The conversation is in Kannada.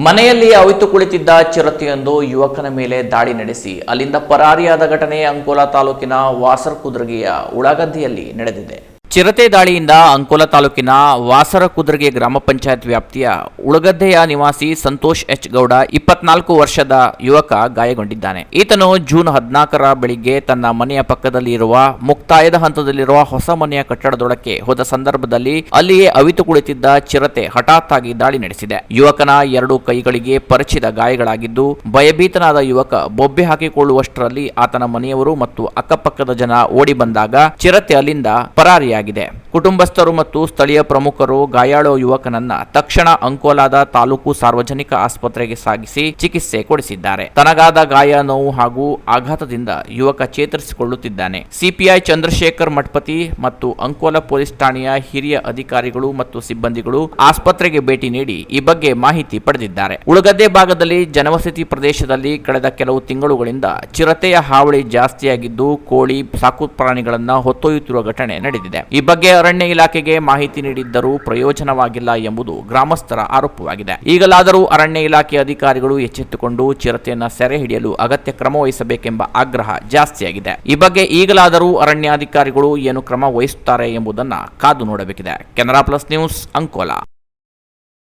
ಮನೆಯಲ್ಲಿ ಅವಿತು ಕುಳಿತಿದ್ದ ಚಿರತೆಯೊಂದು ಯುವಕನ ಮೇಲೆ ದಾಳಿ ನಡೆಸಿ ಅಲ್ಲಿಂದ ಪರಾರಿಯಾದ ಘಟನೆ ಅಂಕೋಲಾ ತಾಲೂಕಿನ ವಾಸರಕುದ್ರಗಿಯ ಉಳಗದ್ದೆಯಲ್ಲಿ ನಡೆದಿದೆ. ಚಿರತೆ ದಾಳಿಯಿಂದ ಅಂಕೋಲಾ ತಾಲೂಕಿನ ವಾಸರಕುದ್ರಗಿ ಗ್ರಾಮ ಪಂಚಾಯತ್ ವ್ಯಾಪ್ತಿಯ ಉಳಗದ್ದೆಯ ನಿವಾಸಿ ಸಂತೋಷ್ ಎಚ್ ಗೌಡ 24 ವರ್ಷದ ಯುವಕ ಗಾಯಗೊಂಡಿದ್ದಾನೆ. ಈತನು ಜೂನ್ 14ರ ಬೆಳಿಗ್ಗೆ ತನ್ನ ಮನೆಯ ಪಕ್ಕದಲ್ಲಿ ಇರುವ ಮುಕ್ತಾಯದ ಹಂತದಲ್ಲಿರುವ ಹೊಸ ಮನೆಯ ಕಟ್ಟಡದೊಳಕ್ಕೆ ಹೋದ ಸಂದರ್ಭದಲ್ಲಿ ಅಲ್ಲಿಯೇ ಅವಿತು ಕುಳಿತಿದ್ದ ಚಿರತೆ ಹಠಾತ್ ಆಗಿ ದಾಳಿ ನಡೆಸಿದೆ. ಯುವಕನ 2 ಕೈಗಳಿಗೆ ಪರಿಚಿದ ಗಾಯಗಳಾಗಿದ್ದು ಭಯಭೀತನಾದ ಯುವಕ ಬೊಬ್ಬೆ ಹಾಕಿಕೊಳ್ಳುವಷ್ಟರಲ್ಲಿ ಆತನ ಮನೆಯವರು ಮತ್ತು ಅಕ್ಕಪಕ್ಕದ ಜನ ಓಡಿ ಬಂದಾಗ ಚಿರತೆ ಅಲ್ಲಿಂದ ಪರಾರಿಯಾಗಿದೆ. ಕುಟುಂಬಸ್ಥರು ಮತ್ತು ಸ್ಥಳೀಯ ಪ್ರಮುಖರು ಗಾಯಾಳು ಯುವಕನನ್ನ ತಕ್ಷಣ ಅಂಕೋಲಾದ ತಾಲೂಕು ಸಾರ್ವಜನಿಕ ಆಸ್ಪತ್ರೆಗೆ ಸಾಗಿಸಿ ಚಿಕಿತ್ಸೆ ಕೊಡಿಸಿದ್ದಾರೆ. ತನಗಾದ ಗಾಯ, ನೋವು ಹಾಗೂ ಆಘಾತದಿಂದ ಯುವಕ ಚೇತರಿಸಿಕೊಳ್ಳುತ್ತಿದ್ದಾನೆ. ಸಿಪಿಐ ಚಂದ್ರಶೇಖರ್ ಮಠಪತಿ ಮತ್ತು ಅಂಕೋಲಾ ಪೊಲೀಸ್ ಠಾಣೆಯ ಹಿರಿಯ ಅಧಿಕಾರಿಗಳು ಮತ್ತು ಸಿಬ್ಬಂದಿಗಳು ಆಸ್ಪತ್ರೆಗೆ ಭೇಟಿ ನೀಡಿ ಈ ಬಗ್ಗೆ ಮಾಹಿತಿ ಪಡೆದಿದ್ದಾರೆ. ಉಳಗದ್ದೆ ಭಾಗದಲ್ಲಿ ಜನವಸತಿ ಪ್ರದೇಶದಲ್ಲಿ ಕಳೆದ ಕೆಲವು ತಿಂಗಳುಗಳಿಂದ ಚಿರತೆಯ ಹಾವಳಿ ಜಾಸ್ತಿಯಾಗಿದ್ದು ಕೋಳಿ, ಸಾಕು ಪ್ರಾಣಿಗಳನ್ನ ಹೊತ್ತೊಯ್ಯುತ್ತಿರುವ ಘಟನೆ ನಡೆದಿದೆ. ಈ ಬಗ್ಗೆ ಅರಣ್ಯ ಇಲಾಖೆಗೆ ಮಾಹಿತಿ ನೀಡಿದ್ದರೂ ಪ್ರಯೋಜನವಾಗಿಲ್ಲ ಎಂಬುದು ಗ್ರಾಮಸ್ಥರ ಆರೋಪವಾಗಿದೆ. ಈಗಲಾದರೂ ಅರಣ್ಯ ಇಲಾಖೆ ಅಧಿಕಾರಿಗಳು ಎಚ್ಚೆತ್ತುಕೊಂಡು ಚಿರತೆಯನ್ನ ಸೆರೆ ಹಿಡಿಯಲು ಅಗತ್ಯ ಕ್ರಮ ವಹಿಸಬೇಕೆಂಬ ಆಗ್ರಹ ಜಾಸ್ತಿಯಾಗಿದೆ. ಈ ಬಗ್ಗೆ ಈಗಲಾದರೂ ಅರಣ್ಯಾಧಿಕಾರಿಗಳು ಏನು ಕ್ರಮ ವಹಿಸುತ್ತಾರೆ ಎಂಬುದನ್ನು ಕಾದು ನೋಡಬೇಕಿದೆ. Canara plus news, Ankola.